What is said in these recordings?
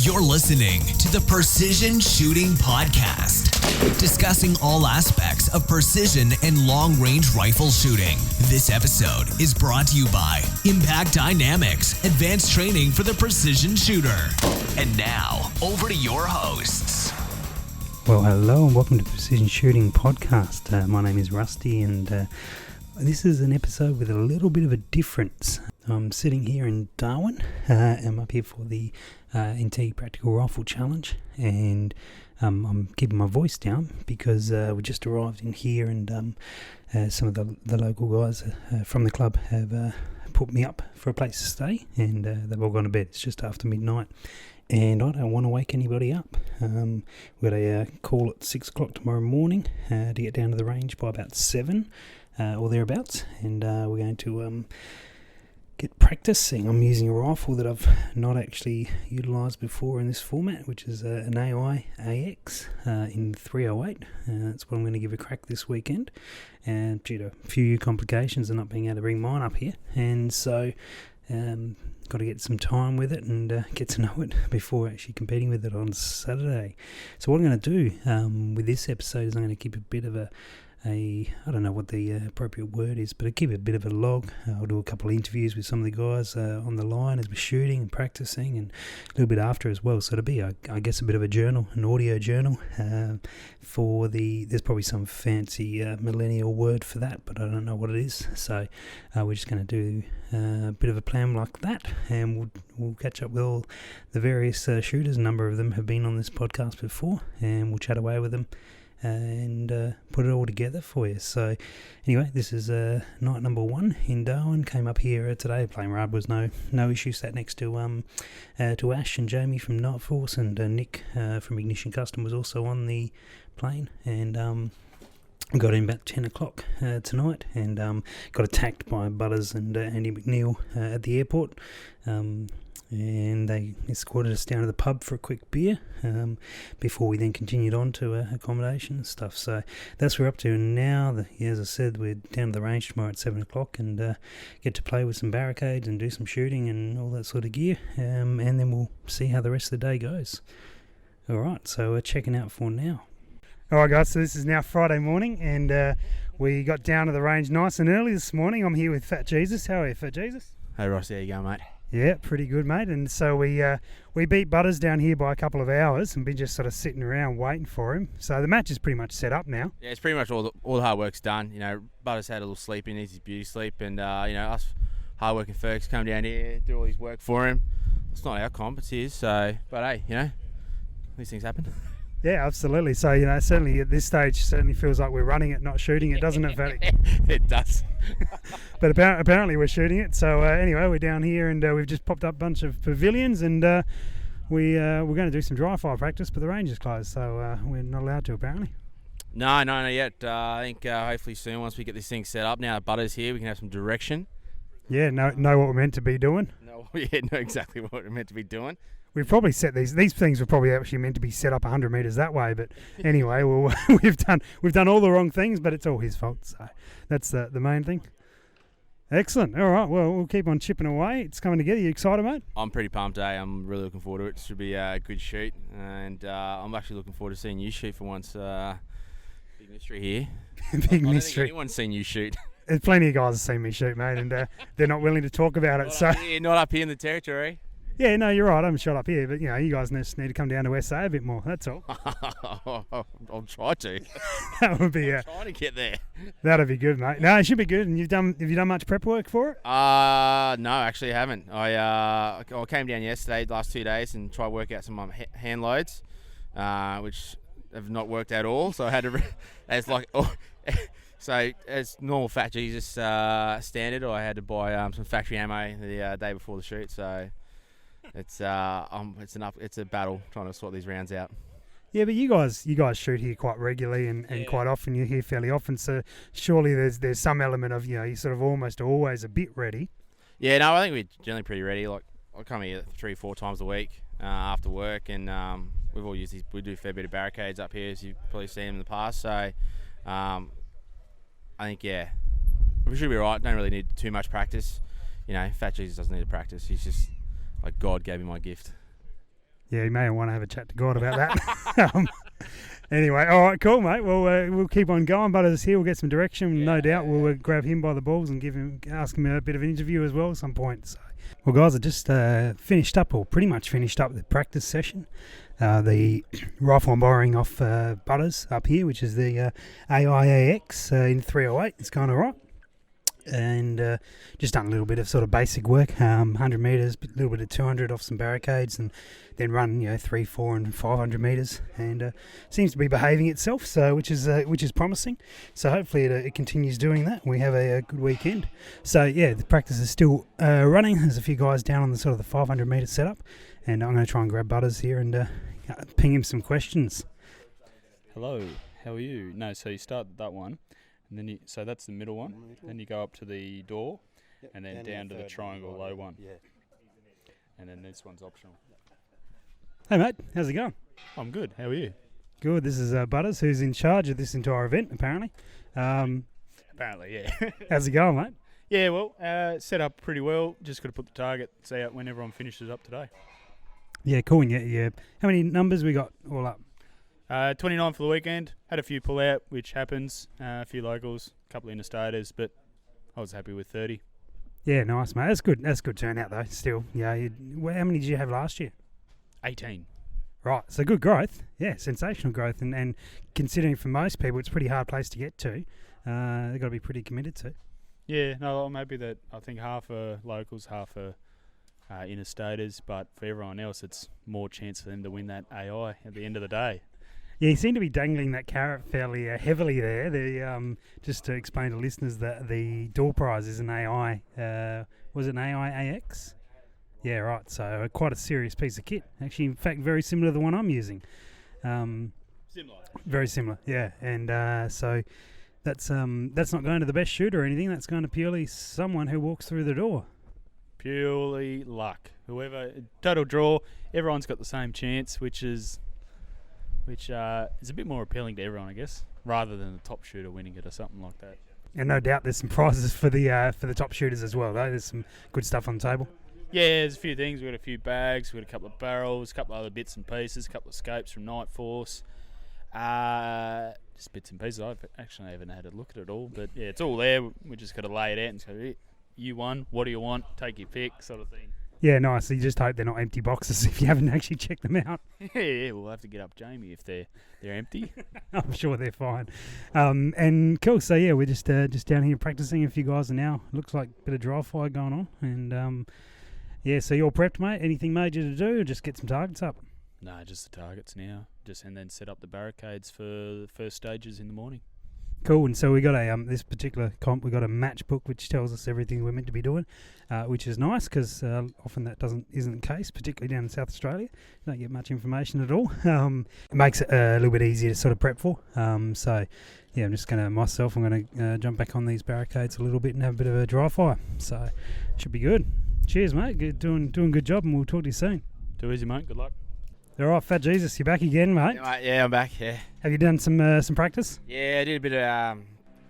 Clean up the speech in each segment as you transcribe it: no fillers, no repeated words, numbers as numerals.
You're listening to the Precision Shooting Podcast, discussing all aspects of precision and long-range rifle shooting. This episode is brought to you by Impact Dynamics, advanced training for the precision shooter. And now, over to your hosts. Well, hello and welcome to the Precision Shooting Podcast. My name is Rusty and this is an episode with a little bit of a difference. I'm sitting here in Darwin. I'm up here for the NT Practical Rifle Challenge, and I'm keeping my voice down because we just arrived in here, and some of the local guys from the club have put me up for a place to stay, and they've all gone to bed. It's just after midnight, and I don't want to wake anybody up. We've got a call at 6 o'clock tomorrow morning to get down to the range by about 7 or thereabouts, and we're going to get practicing. I'm using a rifle that I've not actually utilised before in this format, which is an AI AX in 308. That's what I'm going to give a crack this weekend, and due to a few complications and not being able to bring mine up here, and so got to get some time with it and get to know it before actually competing with it on Saturday. So what I'm going to do with this episode is I'm going to keep a bit of I don't know what the appropriate word is, but I'll keep a bit of a log. I'll do a couple of interviews with some of the guys on the line as we're shooting and practicing, and a little bit after as well. So it'll be, I guess, a bit of a journal, an audio journal for there's probably some fancy millennial word for that, but I don't know what it is. So we're just going to do a bit of a plan like that, and we'll catch up with all the various shooters. A number of them have been on this podcast before, and we'll chat away with them and put it all together for you. So anyway, this is night number 1 in Darwin. Came up here today. Playing rub was no issue. Sat next to Ash and Jamie from Nightforce, and Nick from Ignition Custom was also on the plane, and we got in about 10 o'clock tonight, and got attacked by Butters and Andy McNeil at the airport, and they escorted us down to the pub for a quick beer before we then continued on to accommodation and stuff. So that's what we're up to now. As I said, we're down to the range tomorrow at 7 o'clock, and get to play with some barricades and do some shooting and all that sort of gear, and then we'll see how the rest of the day goes. Alright, so we're checking out for now. Alright guys, so this is now Friday morning, and we got down to the range nice and early this morning. I'm here with Fat Jesus. How are you, Fat Jesus? Hey Ross, how you going, mate? Yeah, pretty good, mate. And so we beat Butters down here by a couple of hours and been just sort of sitting around waiting for him. So the match is pretty much set up now. Yeah, it's pretty much all the hard work's done. You know, Butters had a little sleep, he needs his beauty sleep, and us hard-working folks come down here, do all his work for him. It's not our comp, it's his. So, but hey, these things happen. Yeah, absolutely. So, certainly at this stage, certainly feels like we're running it, not shooting it, doesn't it, Fatty? It does. But apparently we're shooting it. So anyway, we're down here, and we've just popped up a bunch of pavilions, and we're going to do some dry fire practice, but the range is closed, so we're not allowed to, apparently. No, not yet. I think hopefully soon, once we get this thing set up, now that Butters here, we can have some direction. Yeah, know what we're meant to be doing. Know exactly what we're meant to be doing. We've probably set these things were probably actually meant to be set up 100 metres that way, but anyway, well, we've done all the wrong things, but it's all his fault, so that's the main thing. Excellent. All right, well, we'll keep on chipping away. It's coming together. You excited, mate? I'm pretty pumped, eh? I'm really looking forward to it. It should be a good shoot, and I'm actually looking forward to seeing you shoot for once. Big mystery here. Big mystery. I don't think anyone's seen you shoot. There's plenty of guys have seen me shoot, mate, and they're not willing to talk about it. Not up here in the territory. Yeah, no, you're right. I'm shot up here, but you guys just need to come down to SA a bit more. That's all. I'll try to. That would be. I'm trying to get there. That'd be good, mate. No, it should be good. And have you done much prep work for it? No, actually, I haven't. I came down yesterday, last 2 days, and tried to work out some hand loads, which have not worked at all. So I had to, so as normal Fat Jesus standard, I had to buy some factory ammo the day before the shoot. So. It's a battle trying to sort these rounds out. Yeah, but you guys shoot here quite regularly and quite often. You're here fairly often, so surely there's some element of you're sort of almost always a bit ready. Yeah, no, I think we're generally pretty ready. Like I come here 3-4 times a week after work, and we've all used these. We do a fair bit of barricades up here, as you've probably seen in the past. So I think we should be right. Don't really need too much practice. Fat Jesus doesn't need to practice. He's just like God gave me my gift. Yeah, you may want to have a chat to God about that. Anyway, all right, cool, mate. Well, we'll keep on going. Butters here. We'll get some direction. No doubt we'll grab him by the balls and ask him a bit of an interview as well at some point. So, well, guys, I just pretty much finished up the practice session. The rifle I'm borrowing off Butters up here, which is the AIAX in 308. It's going all right. And just done a little bit of sort of basic work, 100 metres, a little bit of 200 off some barricades, and then run 3, 4 and 500 metres, and seems to be behaving itself, so which is promising. So hopefully it continues doing that. We have a good weekend. So yeah, the practice is still running. There's a few guys down on the sort of the 500 metre setup, and I'm going to try and grab Butters here and ping him some questions. Hello, how are you? No, so you start that one. And then so that's the middle one. Then you go up to the door, and then down to the triangle low one. Yeah. And then this one's optional. Hey mate, how's it going? I'm good. How are you? Good. This is Butters, who's in charge of this entire event, apparently. Apparently, yeah. How's it going, mate? Yeah, well, set up pretty well. Just got to put the target, see out when everyone finishes up today. Yeah, cool. Yeah. How many numbers we got all up? 29 for the weekend. Had a few pull out, which happens. A few locals, a couple of interstaters, but I was happy with 30. Yeah, nice, mate. That's good. That's good turnout, though. Still, yeah. How many did you have last year? 18. Right, so good growth. Yeah, sensational growth. And considering for most people it's a pretty hard place to get to, they've got to be pretty committed to. Yeah, no, maybe that. I think half are locals, half are interstaters, but for everyone else, it's more chance for them to win that AI at the end of the day. Yeah, you seem to be dangling that carrot fairly heavily there. Just to explain to listeners that the door prize is an AI. Was it an AIAX? Yeah, right. So quite a serious piece of kit. Actually, in fact, very similar to the one I'm using. Similar. Very similar, yeah. And so that's not going to the best shooter or anything. That's going to purely someone who walks through the door. Purely luck. Whoever, total draw, everyone's got the same chance, which is a bit more appealing to everyone, I guess, rather than the top shooter winning it or something like that. And no doubt there's some prizes for the top shooters as well, though. There's some good stuff on the table. Yeah, there's a few things. We've got a few bags, we've got a couple of barrels, a couple of other bits and pieces, a couple of scopes from Nightforce. Just bits and pieces. I haven't had a look at it all, but yeah, it's all there. We just got to lay it out and say, you won, what do you want, take your pick, sort of thing. Yeah, nice. So you just hope they're not empty boxes if you haven't actually checked them out. Yeah, we'll have to get up Jamie if they're empty. I'm sure they're fine. And cool. So yeah, we're just down here practicing. A few guys are now. Looks like a bit of dry fire going on. And yeah, so you're prepped, mate. Anything major to do, or just get some targets up? No, just the targets now. And then set up the barricades for the first stages in the morning. Cool. And so we got this particular comp. We got a match book which tells us everything we're meant to be doing, which is nice because often that isn't the case, particularly down in South Australia. You don't get much information at all. It makes it a little bit easier to sort of prep for. So yeah, I'm just going to jump back on these barricades a little bit and have a bit of a dry fire. So should be good. Cheers, mate. Doing a good job, and we'll talk to you soon. Too easy, mate. Good luck. All right, Fat Jesus, you're back again, mate. Yeah, I'm back. Yeah. Have you done some practice? Yeah, I did a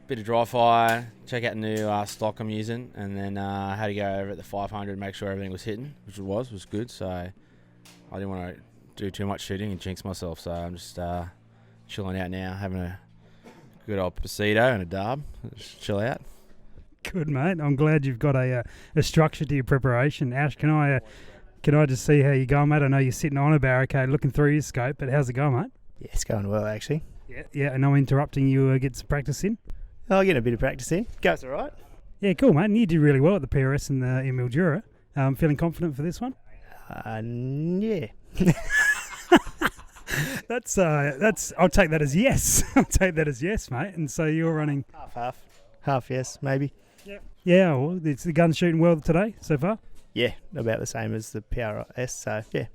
bit of dry fire, check out the new stock I'm using, and then had to go over at the 500, make sure everything was hitting, which it was good. So I didn't want to do too much shooting and jinx myself. So I'm just chilling out now, having a good old pasito and a dub. Just chill out. Good, mate. I'm glad you've got a structure to your preparation. Ash, can I just see how you're going, mate? I know you're sitting on a barricade looking through your scope, but how's it going, mate? Yeah, it's going well, actually. Yeah, and I'm interrupting you get some practice in. I'll get a bit of practice in. Goes all right. Yeah, cool, mate. And you did really well at the PRS in Mildura. Feeling confident for this one? Yeah. That's. I'll take that as yes. I'll take that as yes, mate. And so you're running half yes, maybe. Yeah. Well, it's the gun shooting well today so far. Yeah, about the same as the PRS. So yeah.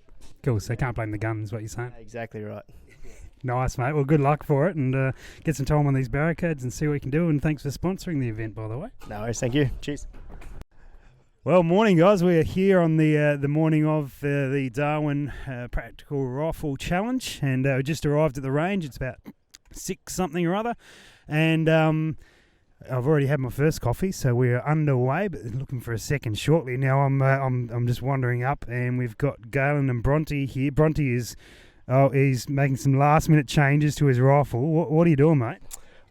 Cool. So can't blame the gun, is what you're saying. Exactly right. Nice, mate. Well, good luck for it, and get some time on these barricades and see what you can do. And thanks for sponsoring the event, by the way. No worries. Thank you. Cheers. Well, morning, guys. We're here on the morning of the Darwin Practical Rifle Challenge, and we just arrived at the range. It's about 6 something or other, and I've already had my first coffee, so we're underway, but looking for a second shortly. Now I'm just wandering up, and we've got Galen and Bronte here. Bronte is, he's making some last-minute changes to his rifle. What are you doing, mate?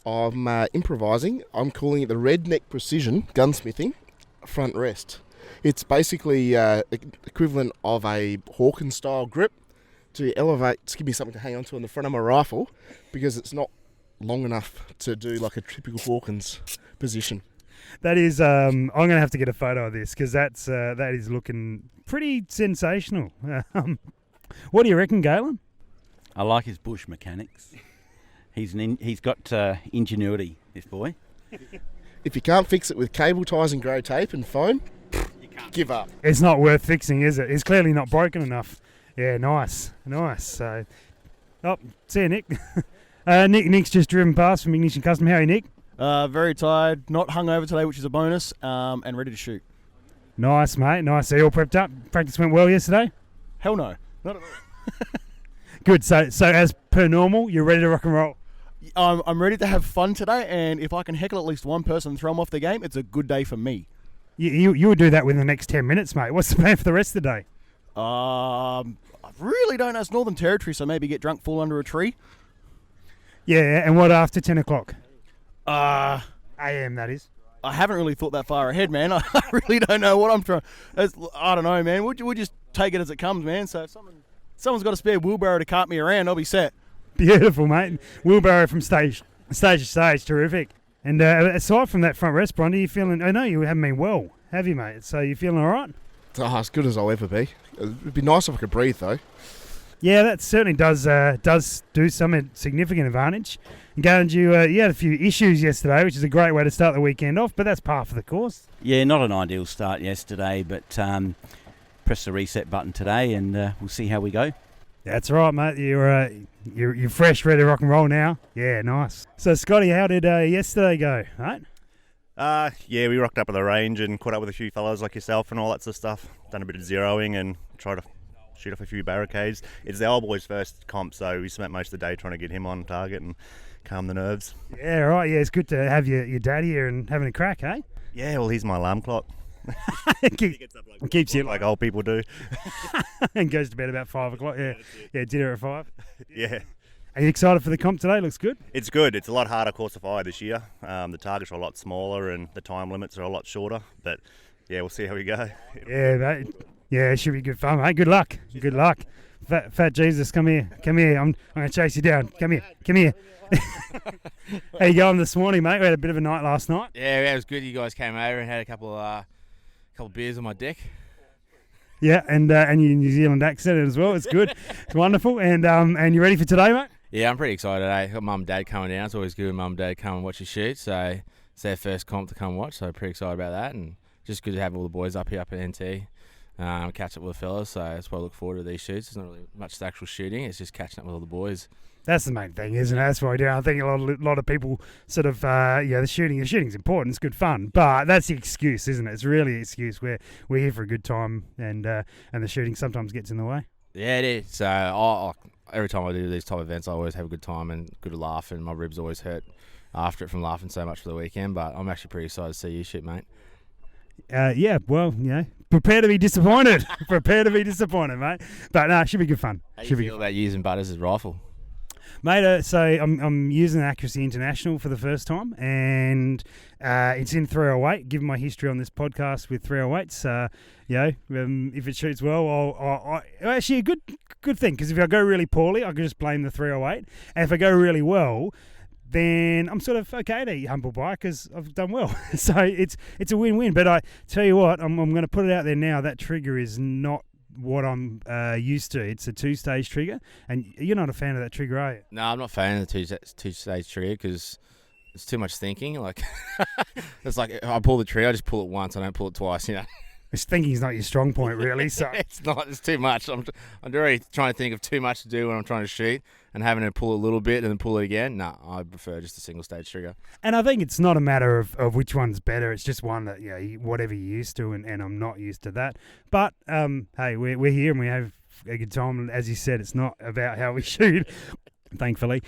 I'm improvising. I'm calling it the Redneck Precision Gunsmithing Front Rest. It's basically equivalent of a Hawkins-style grip to elevate, to give me something to hang on to on the front of my rifle, because it's not long enough to do like a typical Hawkins position. That is, I'm going to have to get a photo of this, because that is looking pretty sensational. What do you reckon, Galen? I like his bush mechanics. He's got ingenuity, this boy. If you can't fix it with cable ties and grey tape and foam, give up. It's not worth fixing, is it? It's clearly not broken enough. Yeah, nice. So, see you, Nick. Nick's just driven past from Ignition Custom. How are you, Nick? Very tired, not hungover today, which is a bonus, and ready to shoot. Nice, mate. Nice. So you all prepped up? Practice went well yesterday? Hell no, not at all. Good. So as per normal, you're ready to rock and roll? I'm ready to have fun today, and if I can heckle at least one person and throw them off the game, it's a good day for me. You would do that within the next 10 minutes, mate. What's the plan for the rest of the day? I really don't know. It's Northern Territory, so maybe get drunk, fall under a tree. Yeah, and what after 10 o'clock? AM, that is. I haven't really thought that far ahead, man. I really don't know what I'm trying. I don't know, man. We'll just take it as it comes, man. So if someone's got a spare wheelbarrow to cart me around, I'll be set. Beautiful, mate. Wheelbarrow from stage to stage. Terrific. And aside from that front rest, Bronte, you feeling... I know you haven't been well, have you, mate? So you feeling all right? As good as I'll ever be. It'd be nice if I could breathe, though. Yeah, that certainly does do some significant advantage. And Galen, you had a few issues yesterday, which is a great way to start the weekend off, but that's par for the course. Yeah, not an ideal start yesterday, but press the reset button today, and we'll see how we go. That's right, mate. You're fresh, ready to rock and roll now. Yeah, nice. So, Scotty, how did yesterday go? Right? Yeah, we rocked up at the range and caught up with a few fellows like yourself and all that sort of stuff. Done a bit of zeroing and tried to shoot off a few barricades. It's the old boy's first comp, so we spent most of the day trying to get him on target and calm the nerves. Yeah, right. Yeah, it's good to have your dad here and having a crack, eh? Yeah, well, he's my alarm clock. Keeps you like old people do. And goes to bed about 5 o'clock. Yeah, dinner at 5. Yeah. Are you excited for the comp today? Looks good. It's good. It's a lot harder course to fire this year. The targets are a lot smaller and the time limits are a lot shorter. But yeah, we'll see how we go. Yeah, mate. Yeah, it should be good fun, mate. Good luck. Good luck. Fat Jesus, come here. I'm going to chase you down. Come here. How you going this morning, mate? We had a bit of a night last night. Yeah, it was good. You guys came over and had a couple beers on my deck. Yeah, and your New Zealand accent as well. It's good. It's wonderful. And you ready for today, mate? Yeah, I'm pretty excited. Got mum and dad coming down. It's always good when mum and dad come and watch you shoot. So it's their first comp to come watch. So pretty excited about that. And just good to have all the boys up at NT. Catch up with the fellas. So that's why I look forward to these shoots. It's not really much actual shooting. It's just catching up with all the boys. That's the main thing, isn't it? That's what I do. I think a lot of people sort of, the shooting's important. It's good fun, but that's the excuse, isn't it? It's really an excuse. We're here for a good time, and the shooting sometimes gets in the way. Yeah, it is. So every time I do these type of events, I always have a good time and good laugh, and my ribs always hurt after it from laughing so much for the weekend. But I'm actually pretty excited to see you shoot, mate. Prepare to be disappointed. Prepare to be disappointed, mate. But no, it should be good fun. How do you feel about using Butters' rifle? Mate, so I'm using Accuracy International for the first time, and it's in 308. Given my history on this podcast with 308s, if it shoots well, I'll actually a good thing, because if I go really poorly, I can just blame the 308, and if I go really well, then I'm sort of okay to humble by because I've done well. So it's a win-win. But I tell you what, I'm going to put it out there now. That trigger is not what I'm used to. It's a 2-stage trigger, and you're not a fan of that trigger, are you? No, I'm not a fan of the two-stage trigger because it's too much thinking. Like it's like if I pull the trigger, I just pull it once. I don't pull it twice. It's thinking's not your strong point, really. So it's not. It's too much. I'm already trying to think of too much to do when I'm trying to shoot, and having to pull a little bit and then pull it again. No, I prefer just a single stage trigger. And I think it's not a matter of which one's better. It's just one that whatever you're used to, and I'm not used to that. But hey, we're here and we have a good time. As you said, it's not about how we shoot. thankfully.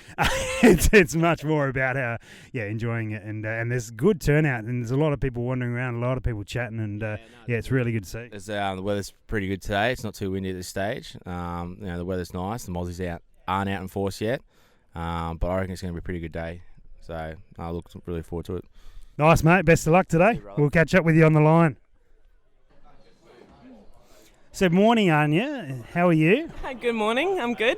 It's much more about enjoying it, and there's good turnout, and there's a lot of people wandering around, a lot of people chatting, and it's really good to see. The weather's pretty good today. It's not too windy at this stage. The weather's nice. The Mozzies aren't out in force yet, but I reckon it's going to be a pretty good day. So I look really forward to it. Nice, mate. Best of luck today. We'll catch up with you on the line. So, morning, Anya. How are you? Hi, good morning. I'm good.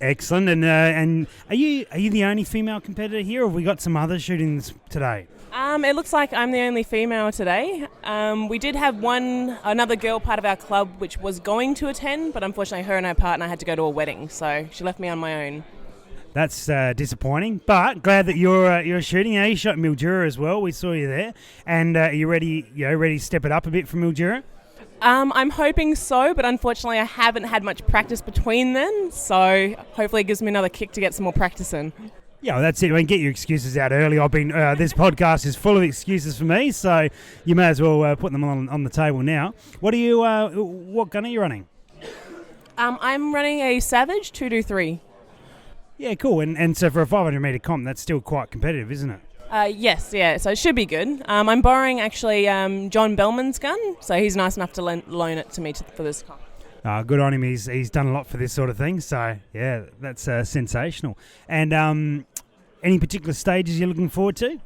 Excellent. And are you the only female competitor here, or have we got some other shootings today? It looks like I'm the only female today. We did have another girl part of our club which was going to attend, but unfortunately her and her partner had to go to a wedding, so she left me on my own. That's disappointing, but glad that you're shooting. You shot Mildura as well. We saw you there, and are you ready? Ready to step it up a bit from Mildura? I'm hoping so, but unfortunately I haven't had much practice between then, so hopefully it gives me another kick to get some more practice in. Yeah, well, that's it. I mean, get your excuses out early. I've been this podcast is full of excuses for me, so you may as well put them on the table now. What gun are you running? I'm running a Savage 223. Yeah, cool. And so for a 500 metre comp, that's still quite competitive, isn't it? Yes, yeah, so it should be good. I'm borrowing actually John Bellman's gun, so he's nice enough to loan it to me for this comp. Good on him. He's done a lot for this sort of thing, so yeah, that's sensational. And any particular stages you're looking forward to?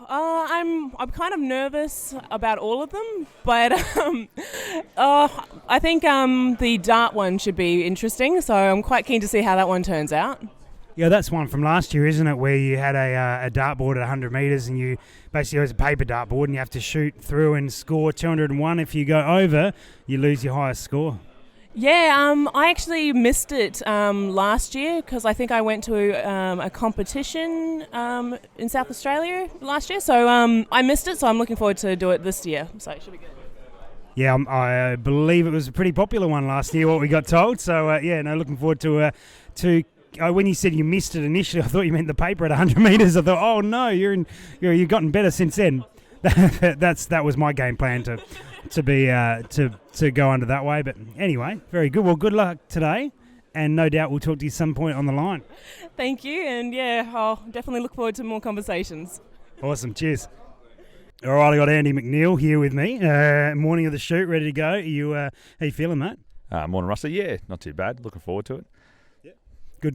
I'm kind of nervous about all of them, but I think the dart one should be interesting, so I'm quite keen to see how that one turns out. Yeah, that's one from last year, isn't it, where you had a dartboard at 100 metres and you basically, it was a paper dartboard and you have to shoot through and score 201. If you go over, you lose your highest score. Yeah, I actually missed it last year because I think I went to a competition in South Australia last year, so I missed it, so I'm looking forward to do it this year, so it should be good. Yeah, I believe it was a pretty popular one last year, what we got told, so looking forward to when you said you missed it initially, I thought you meant the paper at 100 metres. I thought, oh no, you've gotten better since then. That was my game plan to go under that way. But anyway, very good. Well, good luck today, and no doubt we'll talk to you some point on the line. Thank you, and yeah, I'll definitely look forward to more conversations. Awesome, cheers. All right, I got Andy McNeil here with me. Morning of the shoot, ready to go. How you feeling, mate? Morning, Rusty. Yeah, not too bad. Looking forward to it.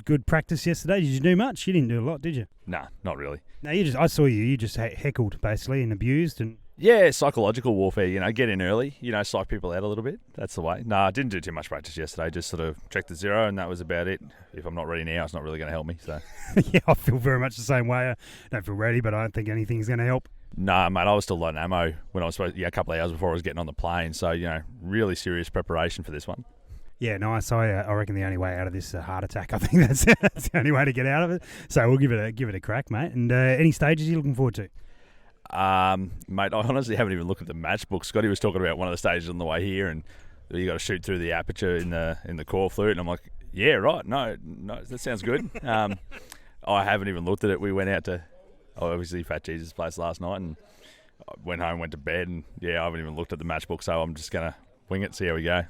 Good practice yesterday. Did you do much? You didn't do a lot, did you? Nah, not really. No, I saw you just heckled basically and abused and. Yeah, psychological warfare. Get in early. Psych people out a little bit. That's the way. Nah, I didn't do too much practice yesterday. Just sort of checked the zero, and that was about it. If I'm not ready now, it's not really going to help me. So. Yeah, I feel very much the same way. I don't feel ready, but I don't think anything's going to help. Nah, mate, I was still loading ammo when I was supposed. A couple of hours before I was getting on the plane. So really serious preparation for this one. Yeah, nice. I reckon the only way out of this is a heart attack. I think that's the only way to get out of it. So we'll give it a crack, mate. And any stages you're looking forward to? Mate, I honestly haven't even looked at the matchbook. Scotty was talking about one of the stages on the way here, and you got to shoot through the aperture in the core flute, and I'm like, yeah, right. No, that sounds good. I haven't even looked at it. We went out to obviously Fat Jesus' place last night, and I went home, went to bed, and yeah, I haven't even looked at the matchbook. So I'm just gonna wing it, see how we go.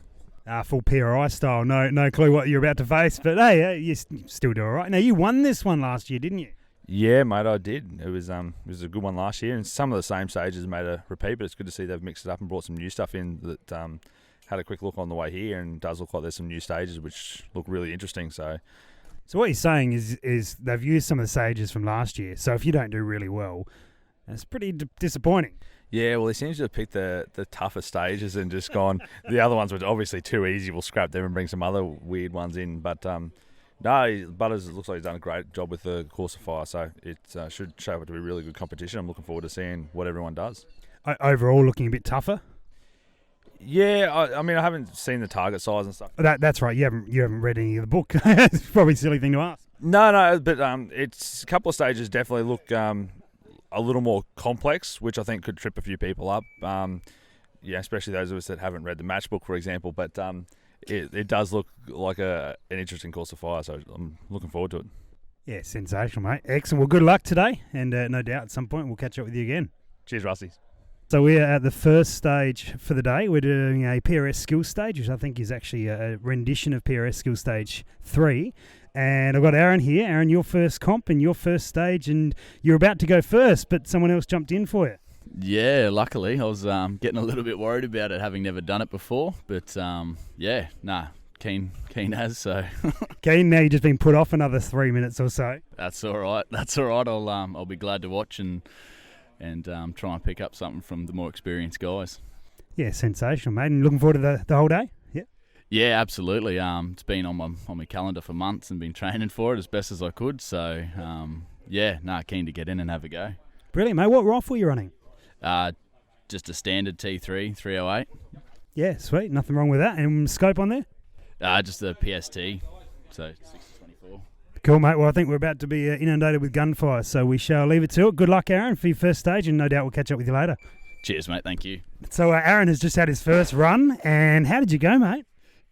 Full PRI style. No clue what you're about to face, but hey, you still do all right. Now you won this one last year, didn't you? Yeah, mate, I did. It was a good one last year, and some of the same stages made a repeat. But it's good to see they've mixed it up and brought some new stuff in. That had a quick look on the way here, and it does look like there's some new stages which look really interesting. So what you're saying is they've used some of the stages from last year. So if you don't do really well, that's pretty disappointing. Yeah, well, he seems to have picked the tougher stages and just gone. The other ones were obviously too easy. We'll scrap them and bring some other weird ones in. But no, Butters looks like he's done a great job with the Course of Fire. So it should show up to be a really good competition. I'm looking forward to seeing what everyone does. Overall, looking a bit tougher. Yeah, I mean, I haven't seen the target size and stuff. That's right. You haven't read any of the book. It's probably a silly thing to ask. No, but it's a couple of stages definitely look a little more complex, which I think could trip a few people up. Especially those of us that haven't read the matchbook, for example. But it does look like an interesting Course of Fire, so I'm looking forward to it. Yeah, sensational, mate. Excellent. Well, good luck today, and no doubt at some point we'll catch up with you again. Cheers, Rusty. So we're at the first stage for the day. We're doing a PRS skills stage, which I think is actually a rendition of PRS skills stage 3. And I've got Aaron here. Aaron, your first comp and your first stage, and you're about to go first, but someone else jumped in for you. Yeah, luckily. I was getting a little bit worried about it, having never done it before. But, keen as, so. Keen, now you've just been put off another 3 minutes or so. That's all right. I'll be glad to watch and try and pick up something from the more experienced guys. Yeah, sensational, mate. And looking forward to the whole day? Yeah. Yeah, absolutely. It's been on my calendar for months and been training for it as best as I could. So, keen to get in and have a go. Brilliant, mate. What rifle are you running? Just a standard T3 308. Yeah, sweet. Nothing wrong with that. And scope on there? Just the PST, so 6-24. Cool, mate. Well, I think we're about to be inundated with gunfire, so we shall leave it to it. Good luck, Aaron, for your first stage, and no doubt we'll catch up with you later. Cheers, mate. Thank you. So Aaron has just had his first run, and how did you go, mate?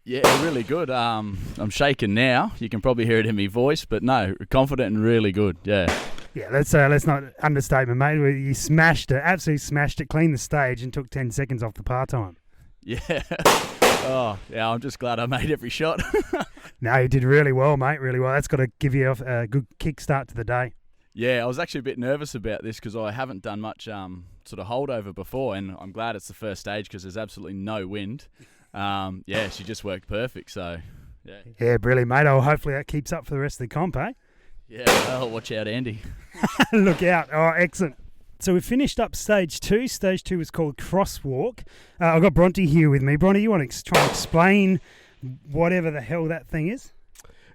Yeah, really good. I'm shaking now. You can probably hear it in my voice, but no, confident and really good. Yeah. Yeah, let's not understatement, mate. You smashed it, absolutely smashed it, cleaned the stage, and took 10 seconds off the par time. Yeah. Oh, yeah, I'm just glad I made every shot. No, you did really well, mate, really well. That's got to give you a good kickstart to the day. Yeah, I was actually a bit nervous about this because I haven't done much sort of holdover before, and I'm glad it's the first stage because there's absolutely no wind. She just worked perfect, so, yeah. Yeah, brilliant, mate. Oh, hopefully that keeps up for the rest of the comp, eh? Yeah, well, watch out, Andy. Look out. Oh, excellent. So we finished up stage 2. Stage 2 was called Crosswalk. I've got Bronte here with me. Bronte, you want to try and explain whatever the hell that thing is?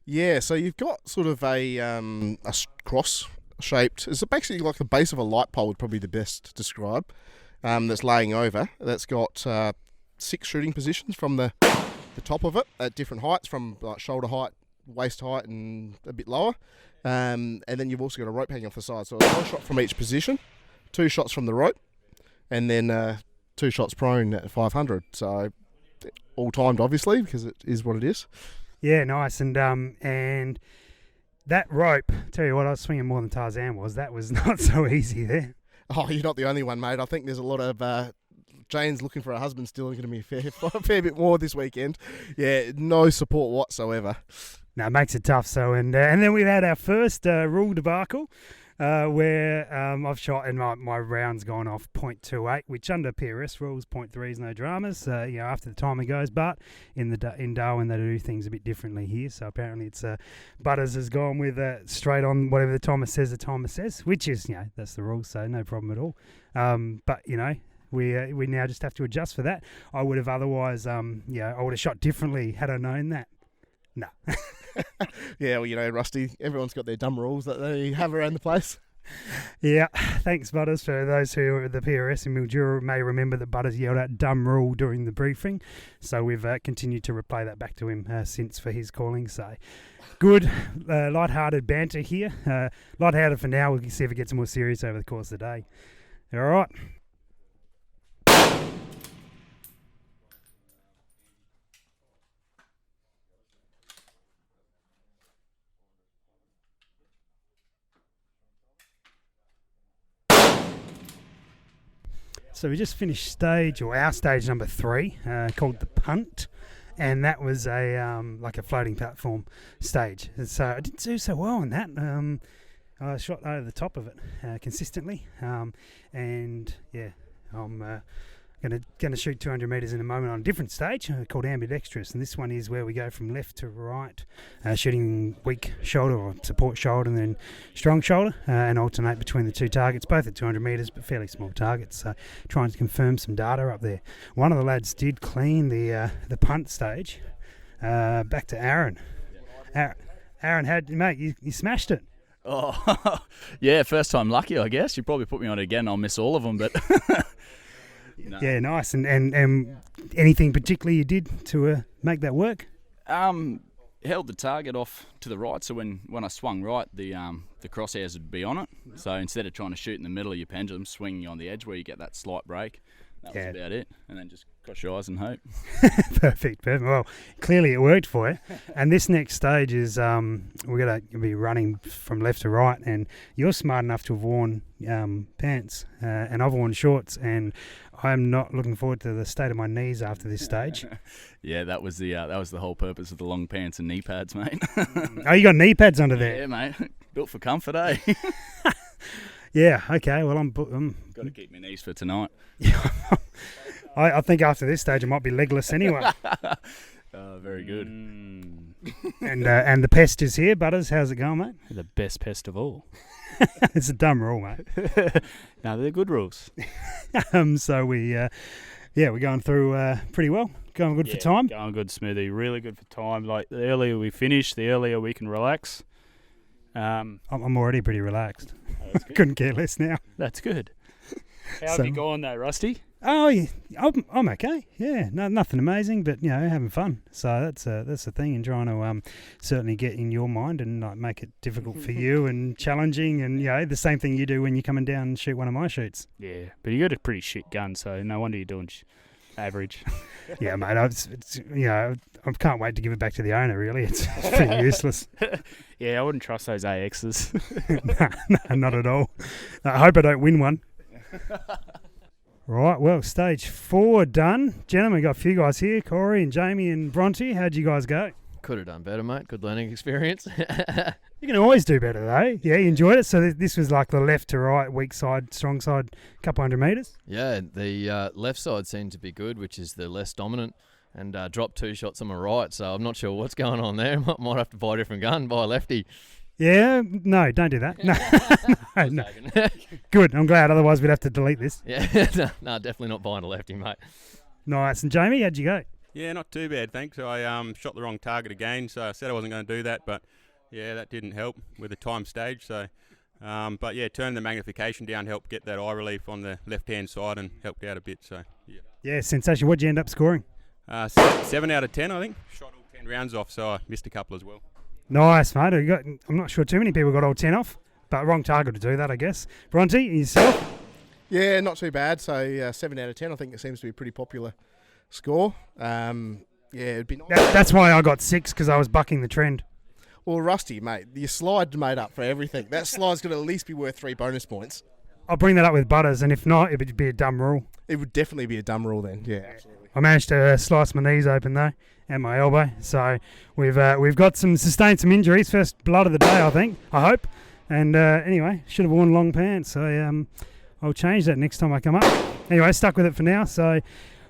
Yeah, so you've got sort of a cross-shaped... It's basically like the base of a light pole would probably be the best to describe, that's laying over. That's got 6 shooting positions from the top of it at different heights, from like shoulder height, waist height, and a bit lower. And then you've also got a rope hanging off the side. So it's 1 shot from each position, 2 shots from the rope, and then 2 shots prone at 500. So all timed, obviously, because it is what it is. Yeah, nice. And that rope, tell you what, I was swinging more than Tarzan was. That was not so easy there. Oh, you're not the only one, mate. I think there's a lot of... Jane's looking for a husband still, going to be a fair bit more this weekend. Yeah, no support whatsoever. No, it makes it tough. So, and then we've had our first rule debacle where I've shot and my round's gone off 0.28, which under PRS rules 0.3 is no dramas. After the timer goes, but in Darwin they do things a bit differently here. So apparently it's Butters has gone with straight on whatever the timer says. Which is that's the rule, so no problem at all. But we now just have to adjust for that. I would have otherwise I would have shot differently had I known that. No. Yeah, well, Rusty, everyone's got their dumb rules that they have around the place. Yeah, thanks, Butters. For those who are at the PRS in Mildura may remember that Butters yelled out dumb rule during the briefing. So we've continued to replay that back to him since for his calling. So good, light-hearted banter here. Light-hearted for now. We'll see if it gets more serious over the course of the day. All right. So we just finished our stage number 3, called the punt, and that was a like a floating platform stage. So I didn't do so well on that. I shot over the top of it consistently, and yeah, I'm going to shoot 200 metres in a moment on a different stage called ambidextrous, and this one is where we go from left to right, shooting weak shoulder or support shoulder and then strong shoulder, and alternate between the 2 targets, both at 200 metres but fairly small targets, so trying to confirm some data up there. One of the lads did clean the punt stage. Back to Aaron. Aaron, mate, you smashed it. Oh, yeah, first time lucky, I guess. You probably put me on it again, I'll miss all of them, but... No. Yeah, nice. And anything particularly you did to make that work? Held the target off to the right, so when I swung right, the crosshairs would be on it. So instead of trying to shoot in the middle of your pendulum, swinging on the edge where you get that slight break, That was about it. And then just cross your eyes and hope. Perfect. Well, clearly it worked for you. And this next stage is we're going to be running from left to right, and you're smart enough to have worn pants, and I've worn shorts, and I'm not looking forward to the state of my knees after this stage. Yeah, that was the whole purpose of the long pants and knee pads, mate. Oh, you got knee pads under there? Yeah, mate. Built for comfort, eh? Yeah, okay. Well, I'm got to keep my knees for tonight. I think after this stage I might be legless anyway. Very good. And the pest is here. Butters, how's it going, mate? The best pest of all. It's a dumb rule, mate. No, they're good rules. So we're going through pretty well. Going good for time. Going good, Smoothie. Really good for time. Like, the earlier we finish, the earlier we can relax. I'm already pretty relaxed. Oh, that's good. Couldn't care less now. That's good. How have you gone though, Rusty? Oh, yeah, I'm okay. Yeah, nothing amazing, but having fun. So that's the thing, and trying to certainly get in your mind and not make it difficult for you and challenging, and the same thing you do when you're coming down and shoot one of my shoots. Yeah, but you got a pretty shit gun, so no wonder you're doing average. Yeah, mate. I can't wait to give it back to the owner. Really, it's pretty useless. Yeah, I wouldn't trust those AXs. No, not at all. I hope I don't win one. Right, well, stage 4 done. Gentlemen, got a few guys here, Corey and Jamie and Bronte. How'd you guys go? Could have done better, mate. Good learning experience. You can always do better, though. Yeah, you enjoyed it? So this was like the left to right, weak side, strong side, couple hundred metres? Yeah, the left side seemed to be good, which is the less dominant, and dropped 2 shots on my right, so I'm not sure what's going on there. Might have to buy a different gun, buy a lefty. Yeah, no, don't do that. No. Good, I'm glad, otherwise we'd have to delete this. Yeah, no, definitely not buying a lefty, mate. Nice. And Jamie, how'd you go? Yeah, not too bad, thanks. I shot the wrong target again, so I said I wasn't going to do that, but yeah, that didn't help with the time stage. So, but yeah, turning the magnification down helped get that eye relief on the left-hand side and helped out a bit. So yeah. Yeah, sensation. What'd you end up scoring? 7 out of 10, I think. Shot all 10 rounds off, so I missed a couple as well. Nice, mate. I'm not sure too many people got all 10 off, but wrong target to do that, I guess. Bronte, yourself? Yeah, not too bad. So 7 out of 10, I think it seems to be a pretty popular score. Yeah, it'd be nice. That's why I got 6, because I was bucking the trend. Well, Rusty, mate, your slide made up for everything. That slide's going to at least be worth 3 bonus points. I'll bring that up with Butters, and if not, it would be a dumb rule. It would definitely be a dumb rule then, yeah, absolutely. I managed to slice my knees open, though, and my elbow. So we've got sustained some injuries. First blood of the day, I think. I hope. And anyway, should have worn long pants. So I'll change that next time I come up. Anyway, stuck with it for now. So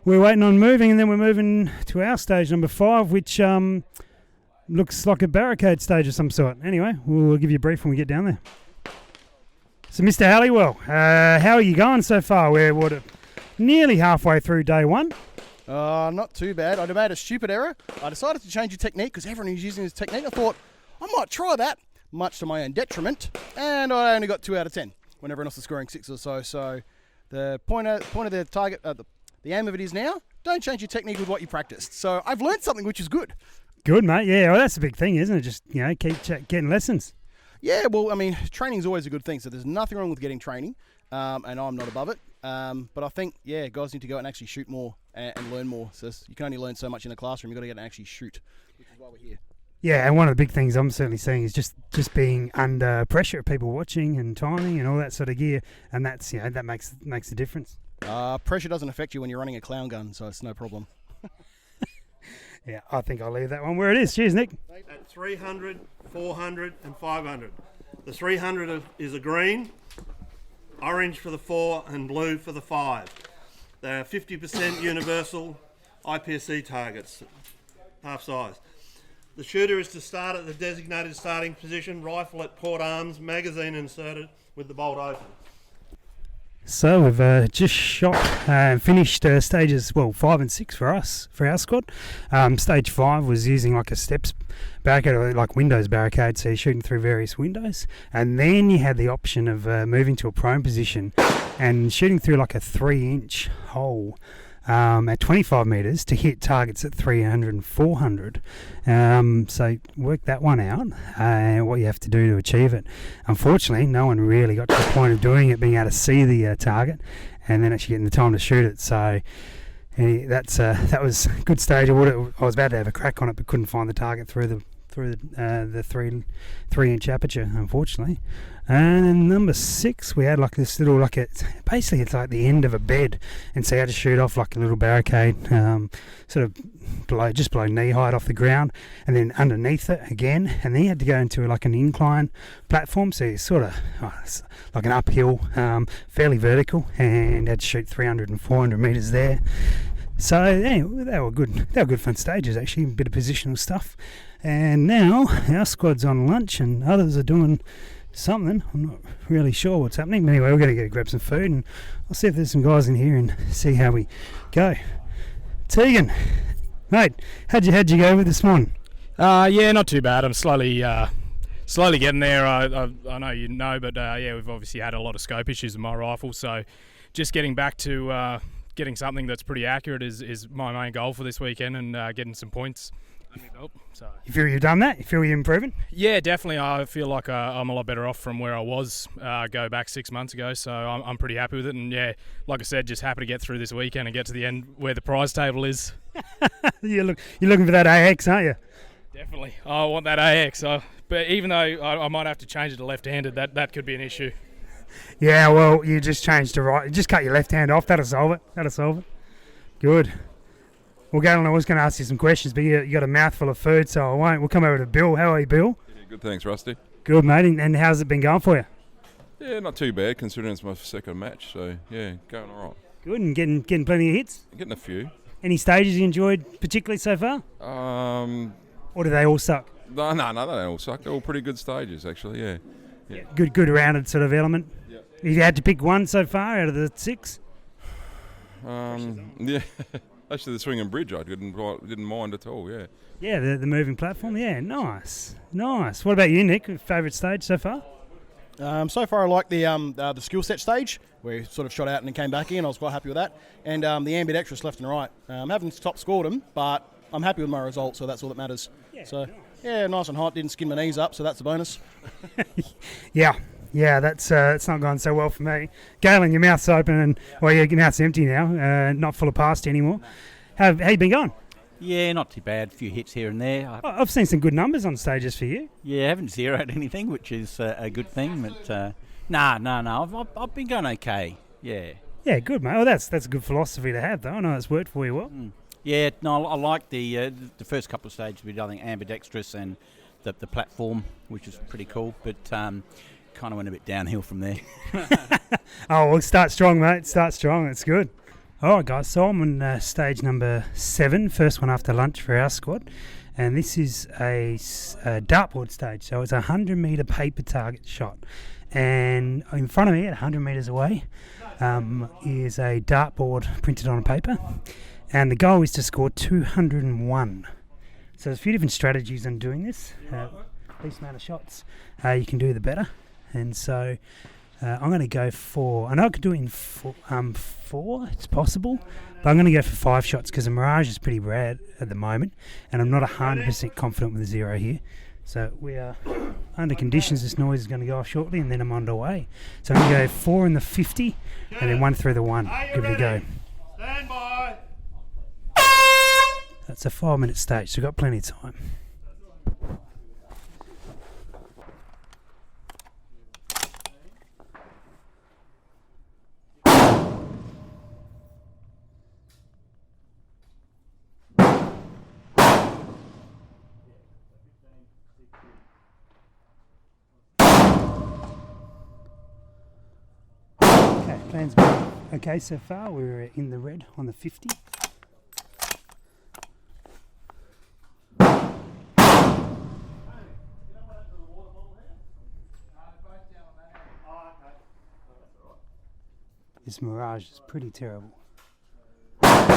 we're waiting on moving, and then we're moving to our stage number 5, which looks like a barricade stage of some sort. Anyway, we'll give you a brief when we get down there. So, Mr. Halliwell, how are you going so far? We're nearly halfway through day 1. Not too bad. I made a stupid error. I decided to change the technique because everyone is using this technique. I thought I might try that, much to my own detriment, and I only got 2 out of 10 when everyone else is scoring 6 or so. So the point of the target, the aim of it is now, don't change your technique with what you practiced. So I've learned something which is good. Good, mate. Yeah, well, that's the big thing, isn't it? Just keep getting lessons. Yeah, well, I mean, training is always a good thing. So there's nothing wrong with getting training, and I'm not above it. But I think, guys need to go out and actually shoot more and learn more. So you can only learn so much in the classroom. You've got to get out and actually shoot, which is why we're here. Yeah, and one of the big things I'm certainly seeing is just being under pressure, people watching and timing and all that sort of gear, and that's that makes a difference. Pressure doesn't affect you when you're running a clown gun, so it's no problem. Yeah, I think I'll leave that one where it is. Cheers, Nick. At 300, 400 and 500. The 300 is a green, orange for the 4 and blue for the 5. They're 50% universal IPSC targets, half size. The shooter is to start at the designated starting position, rifle at port arms, magazine inserted with the bolt open. So we've just shot and finished stages 5 and 6 for us, for our squad. Stage 5 was using like a steps barricade, like windows barricade, so you're shooting through various windows, and then you had the option of moving to a prone position and shooting through like a 3-inch hole at 25 metres to hit targets at 300 and 400. So work that one out, what you have to do to achieve it. Unfortunately, no one really got to the point of doing it, being able to see the target and then actually getting the time to shoot it. So that was a good stage. I was about to have a crack on it, but couldn't find the target through the 3-inch aperture, unfortunately. And then number 6, we had like this little, basically it's like the end of a bed, and so you had to shoot off like a little barricade, sort of just below knee height off the ground, and then underneath it again, and then you had to go into like an incline platform, so you sort of it's like an uphill, fairly vertical, and had to shoot 300 and 400 metres there. So yeah, they were good fun stages actually, a bit of positional stuff. And now our squad's on lunch and others are doing something. I'm not really sure what's happening. But anyway, we're going to go grab some food and I'll see if there's some guys in here and see how we go. Tegan, mate, how'd you go with this morning? Yeah, not too bad. I'm slowly getting there. I know you know, but yeah, we've obviously had a lot of scope issues with my rifle, so just getting back to getting something that's pretty accurate is my main goal for this weekend, and getting some points. So. You feel you've done that? You feel you're improving? Yeah, definitely. I feel like I'm a lot better off from where I was go back 6 months ago, so I'm pretty happy with it. And yeah, like I said, just happy to get through this weekend and get to the end where the prize table is. You're looking for that AX, aren't you? Definitely. I want that AX. But even though I might have to change it to left-handed, that could be an issue. Yeah, well, you just changed to right. You just cut your left hand off. That'll solve it. Good. Well, Galen, I was going to ask you some questions, but you got a mouthful of food, so I won't. We'll come over to Bill. How are you, Bill? Yeah, good, thanks, Rusty. Good, mate. And how's it been going for you? Yeah, not too bad, considering it's my second match. So, yeah, going all right. Good, and getting plenty of hits? Getting a few. Any stages you enjoyed particularly so far? Or do they all suck? No, they don't all suck. They're all pretty good stages, actually, yeah. Good rounded sort of element? Yeah. Have you had to pick one so far out of the 6? Yeah. Actually, the swing and bridge I didn't mind at all, yeah. Yeah, the moving platform, yeah, nice. What about you, Nick? Favourite stage so far? So far I like the skill set stage, where he sort of shot out and then came back in. I was quite happy with that. And the ambidextrous left and right. Haven't top scored them, but I'm happy with my result, so that's all that matters. Yeah, so, yeah, nice and hot. Didn't skin my knees up, so that's a bonus. Yeah, that's it's not gone so well for me. Galen, your mouth's open and your mouth's empty now, not full of pasty anymore. How you been going? Yeah, not too bad. A few hits here and there. I've seen some good numbers on stages for you. Yeah, I haven't zeroed anything, which is a good thing. But no. I've been going okay. Yeah. Yeah, good, mate. Well, that's a good philosophy to have, though. I know it's worked for you well. Yeah, no, I like the first couple of stages we did. I think ambidextrous and the platform, which is pretty cool. But kind of went a bit downhill from there. Oh, well, start strong, mate. Start strong. It's good. All right, guys. So I'm on stage number 7, first one after lunch for our squad. And this is a dartboard stage. So it's a 100-metre paper target shot. And in front of me, at 100 metres away, is a dartboard printed on paper. And the goal is to score 201. So there's a few different strategies on doing this. Least amount of shots you can do, the better. And so I'm going to go for... I know I could do it in 4, it's possible. But I'm going to go for 5 shots because the Mirage is pretty rad at the moment. And I'm not 100% confident with the 0 here. So we are under conditions. This noise is going to go off shortly and then I'm underway. So I'm going to go 4 in the 50 and then 1 through the 1. Give it a go. Stand by. That's a 5-minute stage, so we've got plenty of time. Okay, plan's been okay so far. We're in the red on the 50. This Mirage is pretty terrible. Right,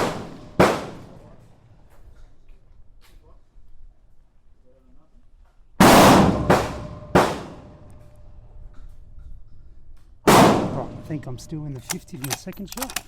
I think I'm still in the 50 for the second shot.